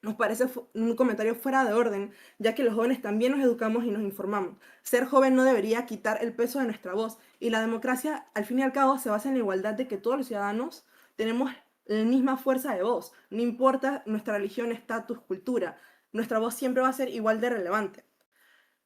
nos parece un comentario fuera de orden, ya que los jóvenes también nos educamos y nos informamos. Ser joven no debería quitar el peso de nuestra voz, y la democracia, al fin y al cabo, se basa en la igualdad de que todos los ciudadanos tenemos la misma fuerza de voz, no importa nuestra religión, estatus, cultura, nuestra voz siempre va a ser igual de relevante.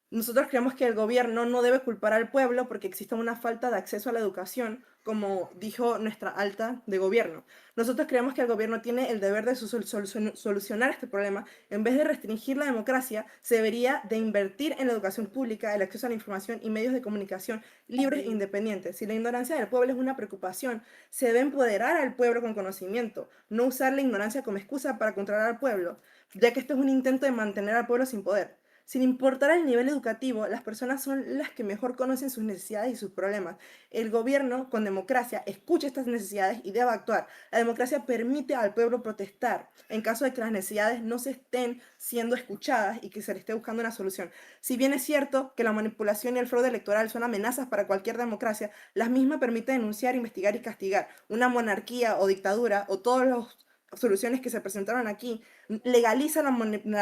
Nosotros creemos que el gobierno no debe culpar al pueblo porque exista una falta de acceso a la educación, como dijo nuestra alta de gobierno. Nosotros creemos que el gobierno tiene el deber de solucionar este problema. En vez de restringir la democracia, se debería de invertir en la educación pública, el acceso a la información y medios de comunicación libres e independientes. Si la ignorancia del pueblo es una preocupación, se debe empoderar al pueblo con conocimiento, no usar la ignorancia como excusa para controlar al pueblo, ya que esto es un intento de mantener al pueblo sin poder. Sin importar el nivel educativo, las personas son las que mejor conocen sus necesidades y sus problemas. El gobierno, con democracia, escucha estas necesidades y debe actuar. La democracia permite al pueblo protestar en caso de que las necesidades no se estén siendo escuchadas y que se le esté buscando una solución. Si bien es cierto que la manipulación y el fraude electoral son amenazas para cualquier democracia, las mismas permiten denunciar, investigar y castigar. Una monarquía o dictadura o todas las soluciones que se presentaron aquí legaliza la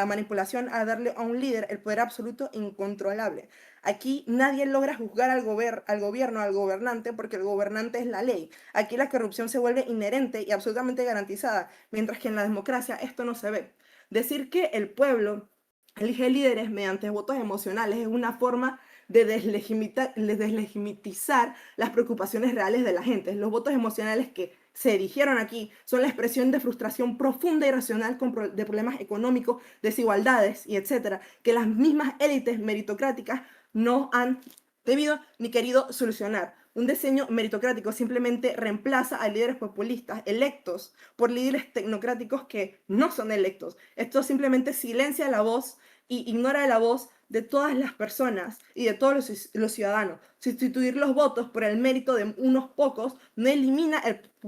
manipulación a darle a un líder el poder absoluto e incontrolable. Aquí nadie logra juzgar al gobierno, al gobernante, porque el gobernante es la ley. Aquí la corrupción se vuelve inherente y absolutamente garantizada, mientras que en la democracia esto no se ve. Decir que el pueblo elige líderes mediante votos emocionales es una forma de deslegitimizar las preocupaciones reales de la gente. Los votos emocionales que se erigieron aquí son la expresión de frustración profunda y racional de problemas económicos, desigualdades y etcétera, que las mismas élites meritocráticas no han debido ni querido solucionar. Un diseño meritocrático simplemente reemplaza a líderes populistas electos por líderes tecnocráticos que no son electos. Esto simplemente silencia la voz y ignora la voz de todas las personas y de todos los ciudadanos. Sustituir los votos por el mérito de unos pocos no elimina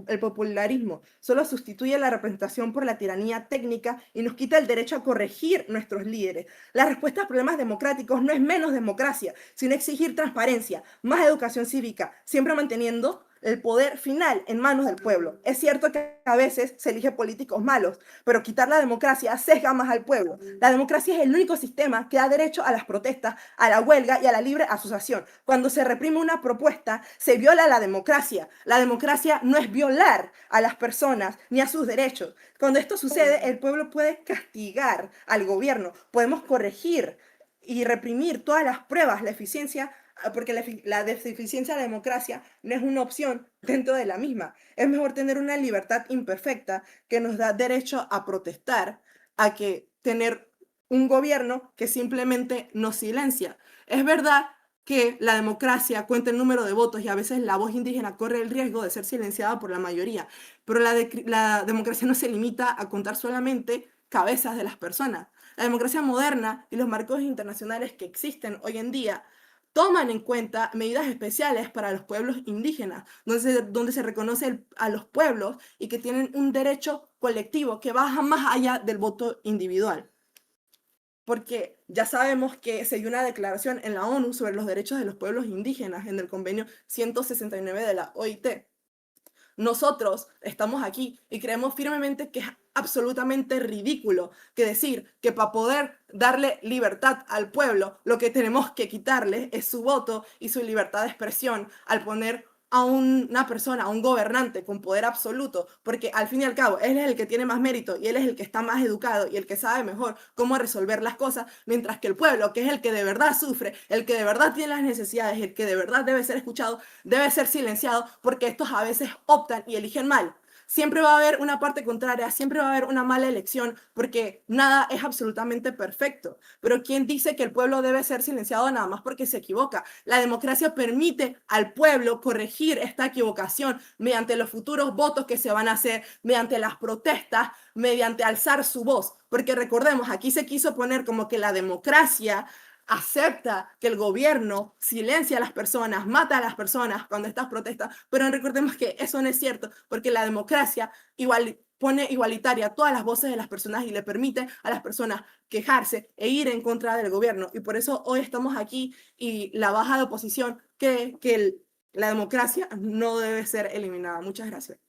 el popularismo, solo sustituye la representación por la tiranía técnica y nos quita el derecho a corregir nuestros líderes. La respuesta a problemas democráticos no es menos democracia, sino exigir transparencia, más educación cívica, siempre manteniendo el poder final en manos del pueblo. Es cierto que a veces se elige políticos malos, pero quitar la democracia sesga más al pueblo. La democracia es el único sistema que da derecho a las protestas, a la huelga y a la libre asociación. Cuando se reprime una propuesta, se viola la democracia. La democracia no es violar a las personas ni a sus derechos. Cuando esto sucede, el pueblo puede castigar al gobierno. Podemos corregir y reprimir todas las pruebas, la eficiencia porque la deficiencia de la democracia no es una opción dentro de la misma. Es mejor tener una libertad imperfecta que nos da derecho a protestar, a que tener un gobierno que simplemente nos silencia. Es verdad que la democracia cuenta el número de votos y a veces la voz indígena corre el riesgo de ser silenciada por la mayoría, pero la democracia no se limita a contar solamente cabezas de las personas. La democracia moderna y los marcos internacionales que existen hoy en día toman en cuenta medidas especiales para los pueblos indígenas, donde se reconoce a los pueblos y que tienen un derecho colectivo que baja más allá del voto individual. Porque ya sabemos que se dio una declaración en la ONU sobre los derechos de los pueblos indígenas en el convenio 169 de la OIT. Nosotros estamos aquí y creemos firmemente que es absolutamente ridículo que decir que para poder darle libertad al pueblo, lo que tenemos que quitarle es su voto y su libertad de expresión al poner a una persona, a un gobernante con poder absoluto, porque al fin y al cabo él es el que tiene más mérito y él es el que está más educado y el que sabe mejor cómo resolver las cosas, mientras que el pueblo, que es el que de verdad sufre, el que de verdad tiene las necesidades, el que de verdad debe ser escuchado, debe ser silenciado, porque estos a veces optan y eligen mal. Siempre va a haber una parte contraria, siempre va a haber una mala elección, porque nada es absolutamente perfecto. Pero ¿quién dice que el pueblo debe ser silenciado nada más porque se equivoca? La democracia permite al pueblo corregir esta equivocación mediante los futuros votos que se van a hacer, mediante las protestas, mediante alzar su voz. Porque recordemos, aquí se quiso poner como que la democracia acepta que el gobierno silencia a las personas, mata a las personas cuando estas protestas, pero recordemos que eso no es cierto, porque la democracia pone igualitaria todas las voces de las personas y le permite a las personas quejarse e ir en contra del gobierno. Y por eso hoy estamos aquí y la baja de oposición que la democracia no debe ser eliminada. Muchas gracias.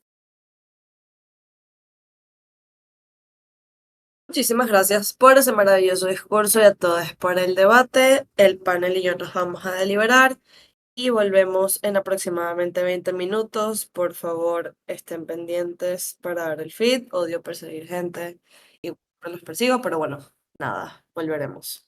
Muchísimas gracias por ese maravilloso discurso y a todos por el debate. El panel y yo nos vamos a deliberar y volvemos en aproximadamente 20 minutos. Por favor, estén pendientes para ver el feed. Odio perseguir gente y no los persigo, pero bueno, nada, volveremos.